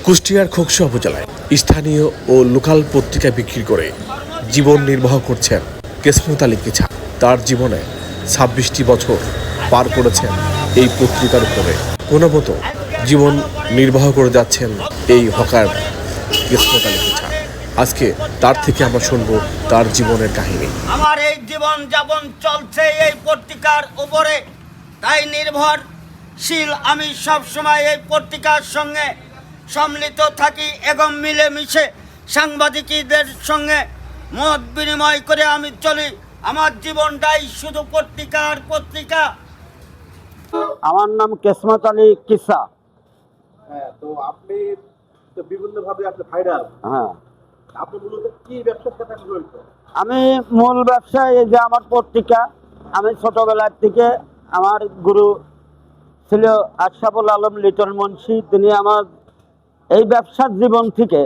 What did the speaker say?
কুষ্টিয়ার খোকসা উপজেলায় স্থানীয় ও লোকাল পত্রিকা বিক্রি করে জীবন নির্বাহ করছেন কেসমত আলী কিছা। তার জীবনে ২৬টি বছর পার করেছেন এই পত্রিকার উপরে। কোনো মতো জীবন নির্বাহ করে যাচ্ছেন এই হকার কেসমত আলী কিছা। আজকে তার থেকে আমরা শুনবো তার জীবনের কাহিনী। আমার এই জীবন যাপন চলছে এই পত্রিকার উপরে, তাই নির্ভরশীল আমি সব সময় এই পত্রিকার সঙ্গে সম্মিলিত থাকি এবং মিলেমিশে সাংবাদিকদের সঙ্গে মত বিনিময় করে আমি চলি। আমার জীবনটাই শুধু পত্রিকা। আমার নাম কেসমত আলী কিসা। হ্যাঁ, তো আপনি তো বিভিন্নভাবে আপনি ভাইরাল। হ্যাঁ, আপনি মূলত কি ব্যবসার সাথে জড়িত? আমি মূল ব্যবসায় এই যে আমার পত্রিকা। আমি ছোটবেলার থেকে আমার গুরু ছিল আশরাফুল আলম লিটন মুন্সি। তিনি আমার এই ব্যবসার জীবন থেকে